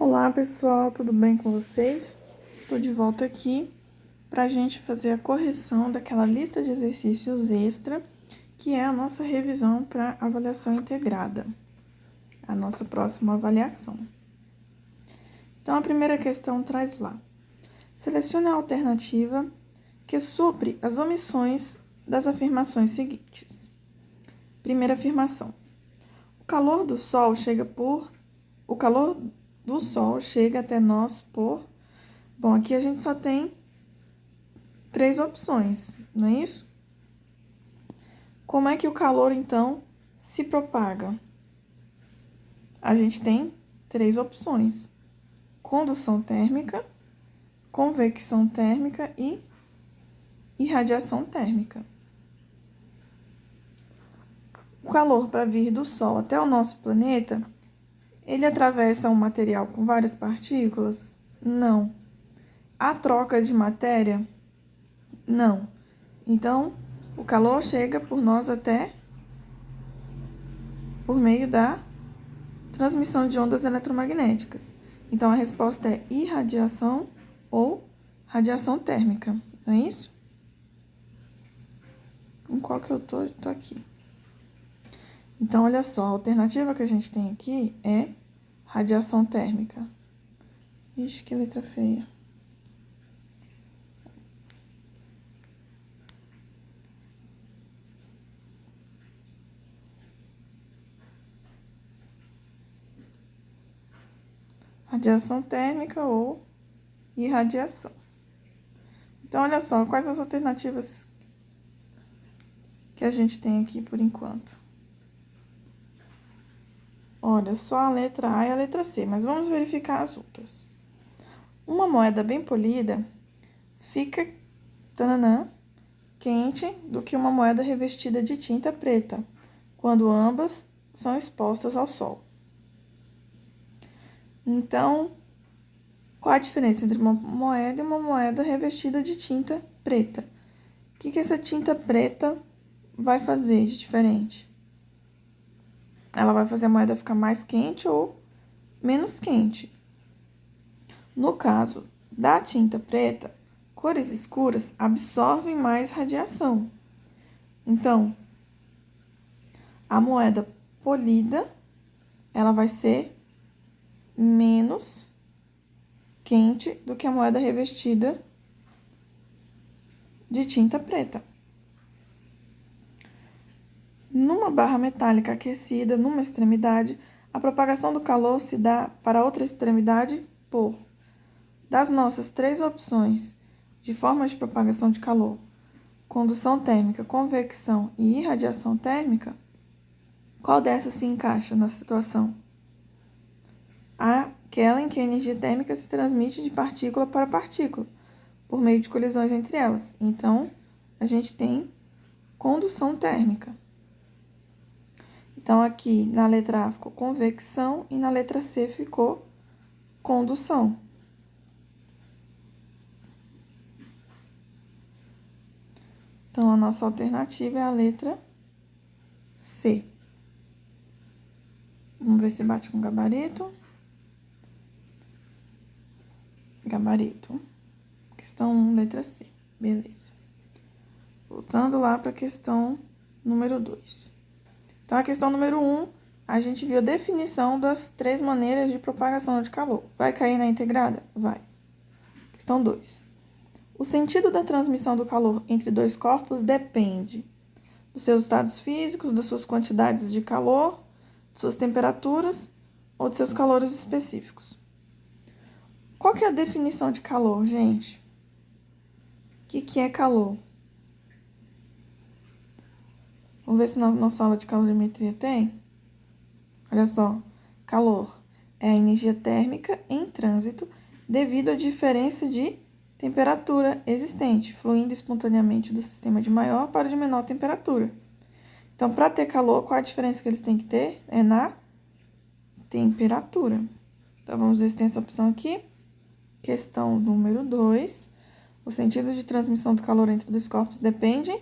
Olá pessoal, tudo bem com vocês? Estou de volta aqui para a gente fazer a correção daquela lista de exercícios extra, que é a nossa revisão para avaliação integrada, a nossa próxima avaliação. Então, a primeira questão traz lá: selecione a alternativa que supre as omissões das afirmações seguintes. Primeira afirmação: o calor do sol chega até nós por... Bom, aqui a gente só tem 3 opções, não é isso? Como é que o calor, então, se propaga? A gente tem 3 opções: condução térmica, convecção térmica e irradiação térmica. O calor, para vir do Sol até o nosso planeta, ele atravessa um material com várias partículas? Não. A troca de matéria? Não. Então, o calor chega por nós até por meio da transmissão de ondas eletromagnéticas. Então, a resposta é irradiação ou radiação térmica, não é isso? Com qual que eu tô? Tô aqui. Então, olha só, a alternativa que a gente tem aqui é radiação térmica. Ixi, que letra feia. Radiação térmica ou irradiação. Então, olha só, quais as alternativas que a gente tem aqui por enquanto? Olha, só a letra A e a letra C, mas vamos verificar as outras. Uma moeda bem polida fica quente do que uma moeda revestida de tinta preta, quando ambas são expostas ao sol. Então, qual a diferença entre uma moeda e uma moeda revestida de tinta preta? O que essa tinta preta vai fazer de diferente? Ela vai fazer a moeda ficar mais quente ou menos quente. No caso da tinta preta, cores escuras absorvem mais radiação. Então, a moeda polida, ela vai ser menos quente do que a moeda revestida de tinta preta. Numa barra metálica aquecida, numa extremidade, a propagação do calor se dá para outra extremidade por... Das nossas 3 opções de formas de propagação de calor, condução térmica, convecção e irradiação térmica, qual dessas se encaixa na situação? Aquela em que a energia térmica se transmite de partícula para partícula, por meio de colisões entre elas. Então, a gente tem condução térmica. Então, aqui na letra A ficou convecção e na letra C ficou condução. Então, a nossa alternativa é a letra C. Vamos ver se bate com gabarito. Gabarito. Questão 1, letra C. Beleza. Voltando lá para a questão número 2. Então, a questão número 1, a gente viu a definição das 3 maneiras de propagação de calor. Vai cair na integrada? Vai. Questão 2. O sentido da transmissão do calor entre 2 corpos depende dos seus estados físicos, das suas quantidades de calor, de suas temperaturas ou de seus calores específicos. Qual que é a definição de calor, gente? O que é calor? Vamos ver se na nossa aula de calorimetria tem. Olha só, calor é a energia térmica em trânsito devido à diferença de temperatura existente, fluindo espontaneamente do sistema de maior para o de menor temperatura. Então, para ter calor, qual a diferença que eles têm que ter? É na temperatura. Então, vamos ver se tem essa opção aqui. Questão número 2. O sentido de transmissão do calor entre 2 corpos depende...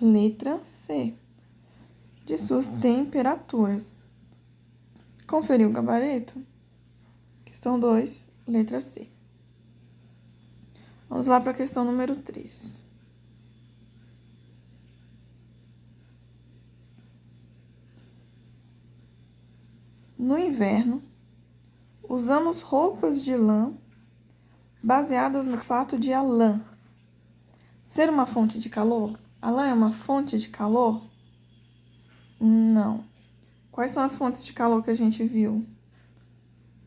Letra C. De suas temperaturas. Conferiu o gabarito? Questão 2, letra C. Vamos lá para a questão número 3. No inverno, usamos roupas de lã baseadas no fato de a lã ser uma fonte de calor. A lã é uma fonte de calor? Não. Quais são as fontes de calor que a gente viu?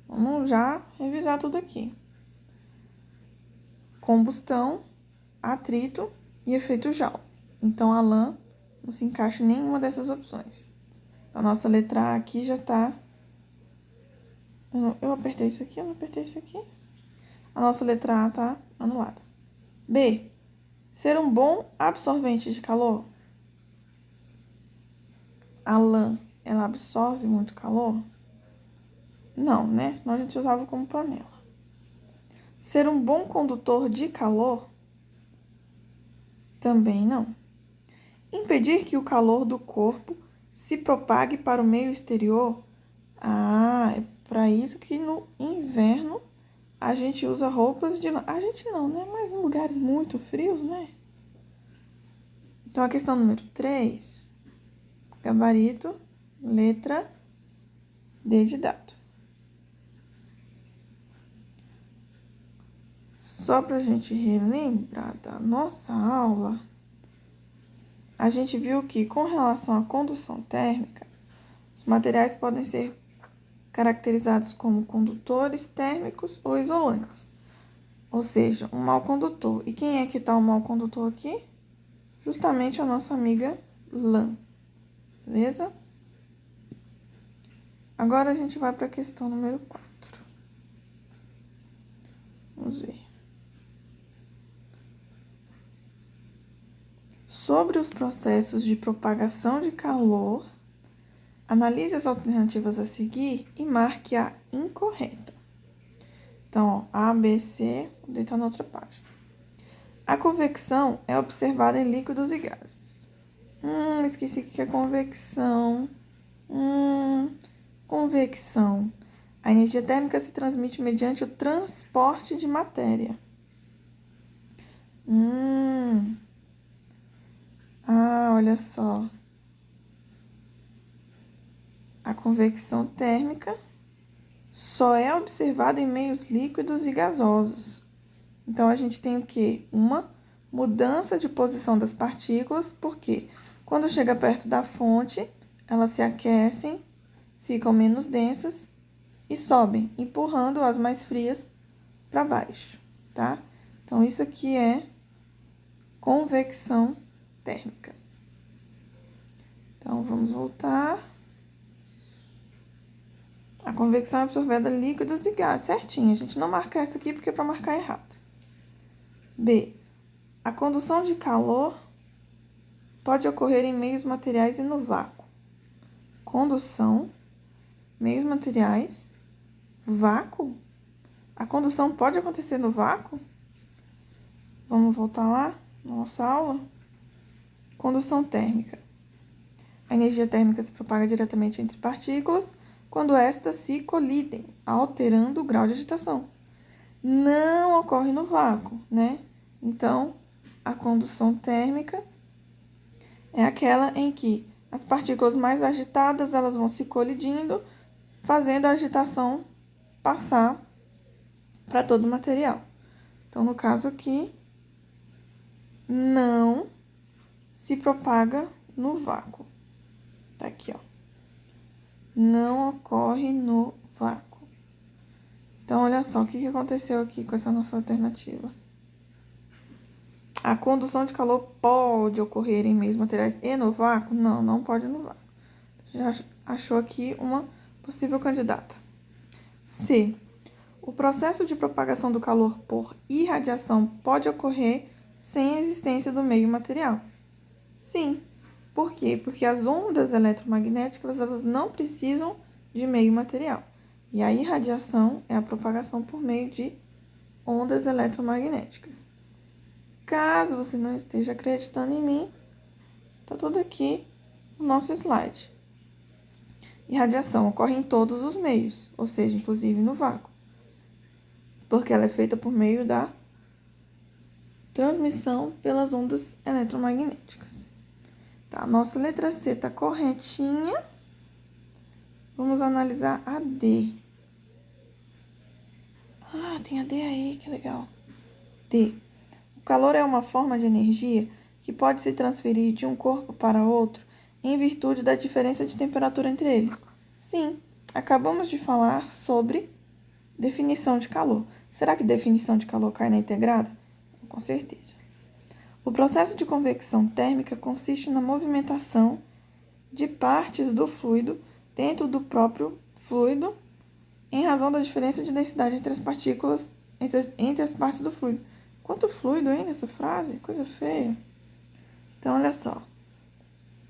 Vamos já revisar tudo aqui. Combustão, atrito e efeito Joule. Então, a lã não se encaixa em nenhuma dessas opções. A nossa letra A aqui já está... Eu apertei isso aqui, eu não apertei isso aqui. A nossa letra A está anulada. B. Ser um bom absorvente de calor. A lã, ela absorve muito calor? Não, né? Senão a gente usava como panela. Ser um bom condutor de calor? Também não. Impedir que o calor do corpo se propague para o meio exterior? Ah, é para isso que no inverno a gente usa roupas de lã. A gente não, né? Mas em lugares muito frios, né? Então, a questão número 3, gabarito, letra D de dado. Só para a gente relembrar da nossa aula, a gente viu que, com relação à condução térmica, os materiais podem ser caracterizados como condutores térmicos ou isolantes. Ou seja, um mau condutor. E quem é que está o mau condutor aqui? Justamente a nossa amiga lã. Beleza? Agora a gente vai para a questão número 4. Vamos ver. Sobre os processos de propagação de calor, analise as alternativas a seguir e marque a incorreta. Então, ó, A, B, C, vou deitar na outra página. A convecção é observada em líquidos e gases. Esqueci o que é convecção. Convecção. A energia térmica se transmite mediante o transporte de matéria. Olha só. A convecção térmica só é observada em meios líquidos e gasosos. Então, a gente tem o quê? Uma mudança de posição das partículas, porque quando chega perto da fonte, elas se aquecem, ficam menos densas e sobem, empurrando as mais frias para baixo, tá? Então, isso aqui é convecção térmica. Então, vamos voltar. A convecção é absorvida líquidos e gases. Certinho, a gente não marca essa aqui porque é para marcar errado. B. A condução de calor pode ocorrer em meios materiais e no vácuo. Condução, meios materiais, vácuo? A condução pode acontecer no vácuo? Vamos voltar lá, na nossa aula? Condução térmica. A energia térmica se propaga diretamente entre partículas quando estas se colidem, alterando o grau de agitação. Não ocorre no vácuo, né? Então, a condução térmica é aquela em que as partículas mais agitadas, elas vão se colidindo, fazendo a agitação passar para todo o material. Então, no caso aqui, não se propaga no vácuo. Tá aqui, ó. Não ocorre no vácuo. Então, olha só, o que aconteceu aqui com essa nossa alternativa? A condução de calor pode ocorrer em meios materiais e no vácuo? Não, não pode no vácuo. Já achou aqui uma possível candidata. C. O processo de propagação do calor por irradiação pode ocorrer sem a existência do meio material? Sim. Por quê? Porque as ondas eletromagnéticas, elas não precisam de meio material. E a irradiação é a propagação por meio de ondas eletromagnéticas. Caso você não esteja acreditando em mim, tá tudo aqui no nosso slide. Irradiação ocorre em todos os meios, ou seja, inclusive no vácuo, porque ela é feita por meio da transmissão pelas ondas eletromagnéticas. Tá, nossa letra C tá corretinha. Vamos analisar a D. Ah, tem a D aí, que legal. D. O calor é uma forma de energia que pode se transferir de um corpo para outro em virtude da diferença de temperatura entre eles. Sim, acabamos de falar sobre definição de calor. Será que definição de calor cai na integrada? Com certeza. O processo de convecção térmica consiste na movimentação de partes do fluido dentro do próprio fluido em razão da diferença de densidade entre as partículas, entre as partes do fluido. Quanto fluido, hein, nessa frase? Coisa feia. Então, olha só.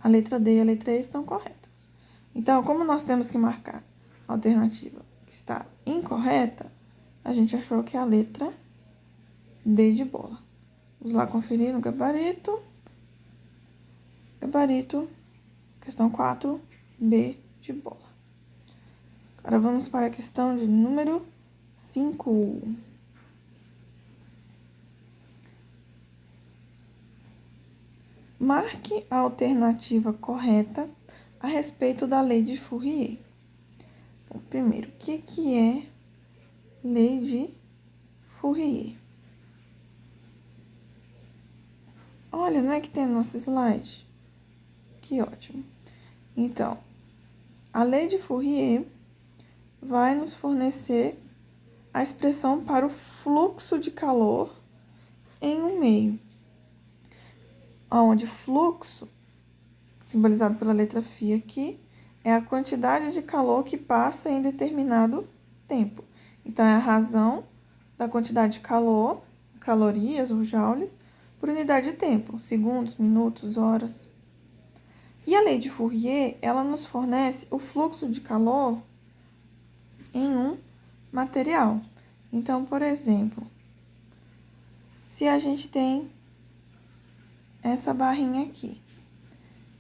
A letra D e a letra E estão corretas. Então, como nós temos que marcar a alternativa que está incorreta, a gente achou que é a letra B de bola. Vamos lá conferir no gabarito. Gabarito, questão 4, B de bola. Agora vamos para a questão de número 5. Marque a alternativa correta a respeito da lei de Fourier. Bom, primeiro, o que é lei de Fourier? Olha, não é que tem no nosso slide? Que ótimo. Então, a lei de Fourier vai nos fornecer a expressão para o fluxo de calor em um meio, onde fluxo, simbolizado pela letra φ aqui, é a quantidade de calor que passa em determinado tempo. Então, é a razão da quantidade de calor, calorias ou joules, por unidade de tempo, segundos, minutos, horas. E a lei de Fourier, ela nos fornece o fluxo de calor em um material. Então, por exemplo, se a gente tem essa barrinha aqui,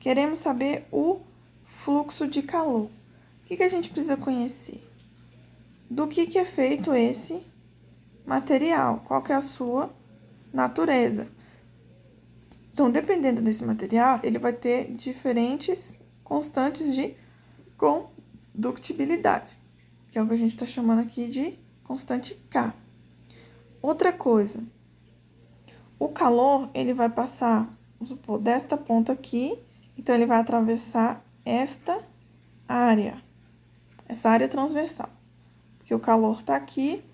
queremos saber o fluxo de calor. O que a gente precisa conhecer? Do que é feito esse material? Qual que é a sua natureza? Então, dependendo desse material, ele vai ter diferentes constantes de condutibilidade, que é o que a gente está chamando aqui de constante K. Outra coisa, o calor, ele vai passar, vamos supor, desta ponta aqui, então ele vai atravessar esta área, essa área transversal, porque o calor está aqui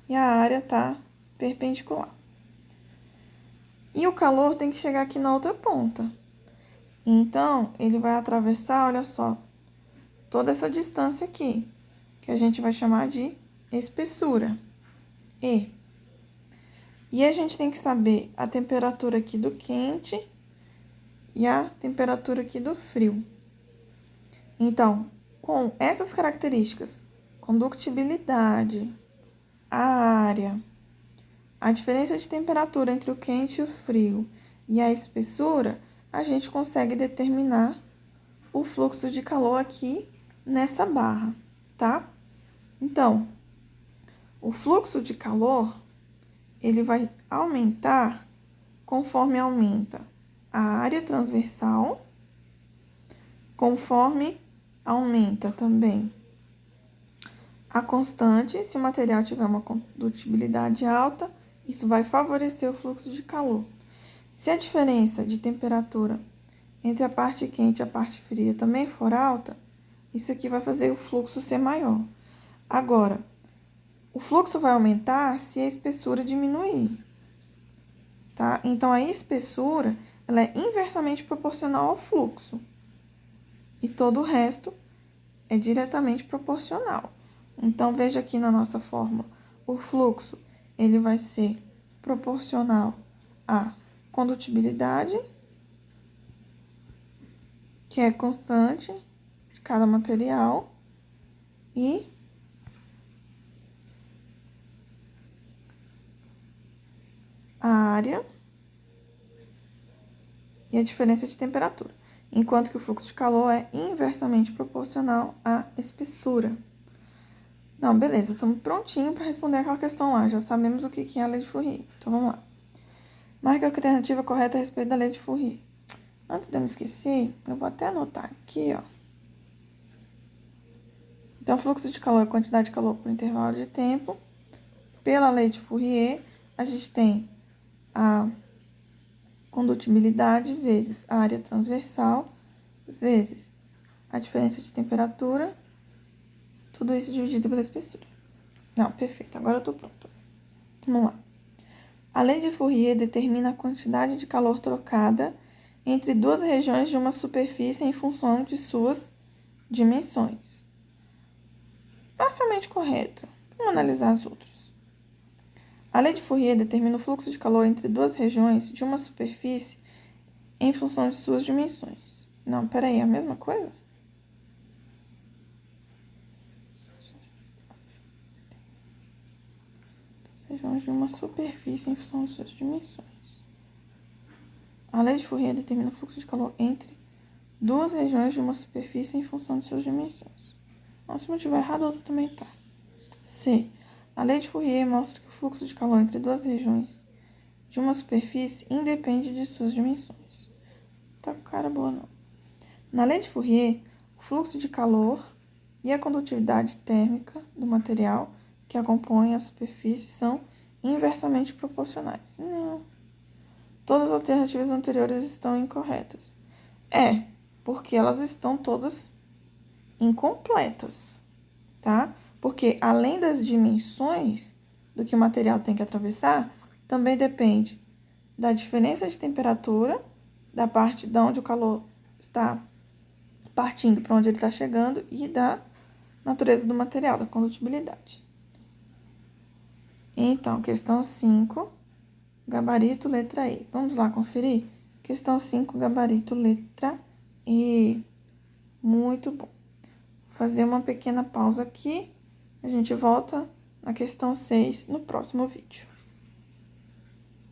e a área está perpendicular. E o calor tem que chegar aqui na outra ponta. Então, ele vai atravessar, olha só, toda essa distância aqui, que a gente vai chamar de espessura, E. E a gente tem que saber a temperatura aqui do quente e a temperatura aqui do frio. Então, com essas características, condutibilidade, a área, a diferença de temperatura entre o quente e o frio e a espessura, a gente consegue determinar o fluxo de calor aqui nessa barra, tá? Então, o fluxo de calor, ele vai aumentar conforme aumenta a área transversal, conforme aumenta também a constante. Se o material tiver uma condutibilidade alta, isso vai favorecer o fluxo de calor. Se a diferença de temperatura entre a parte quente e a parte fria também for alta, isso aqui vai fazer o fluxo ser maior. Agora, o fluxo vai aumentar se a espessura diminuir, tá? Então, a espessura, ela é inversamente proporcional ao fluxo. E todo o resto é diretamente proporcional. Então, veja aqui na nossa fórmula, o fluxo, ele vai ser proporcional à condutibilidade, que é constante de cada material, e a área e a diferença de temperatura. enquanto que o fluxo de calor é inversamente proporcional à espessura. Não, beleza, estamos prontinho para responder aquela questão lá, já sabemos o que é a lei de Fourier. Então, vamos lá. Marque a alternativa correta a respeito da lei de Fourier. Antes de eu me esquecer, eu vou até anotar aqui, ó. Então, fluxo de calor é quantidade de calor por intervalo de tempo. Pela lei de Fourier, a gente tem a condutibilidade vezes a área transversal vezes a diferença de temperatura, tudo isso dividido pela espessura. Não, perfeito, agora eu tô pronta. Vamos lá. A lei de Fourier determina a quantidade de calor trocada entre duas regiões de uma superfície em função de suas dimensões. Parcialmente correto. Vamos analisar as outras. A lei de Fourier determina o fluxo de calor entre duas regiões de uma superfície em função de suas dimensões. Não, peraí, é a mesma coisa? Regiões de uma superfície em função de suas dimensões. A lei de Fourier determina o fluxo de calor entre duas regiões de uma superfície em função de suas dimensões. Não, se eu estiver errado, a outra também tá. C. A lei de Fourier mostra que o fluxo de calor entre duas regiões de uma superfície independe de suas dimensões. Tá com cara boa, não. Na lei de Fourier, o fluxo de calor e a condutividade térmica do material que a compõe a superfície são inversamente proporcionais. Não. Todas as alternativas anteriores estão incorretas. Porque elas estão todas incompletas, tá? Porque além das dimensões do que o material tem que atravessar, também depende da diferença de temperatura, da parte de onde o calor está partindo para onde ele está chegando e da natureza do material, da condutibilidade. Então, questão 5, gabarito letra E. Vamos lá conferir? Questão 5, gabarito letra E. Muito bom. Vou fazer uma pequena pausa aqui. A gente volta na questão 6 no próximo vídeo.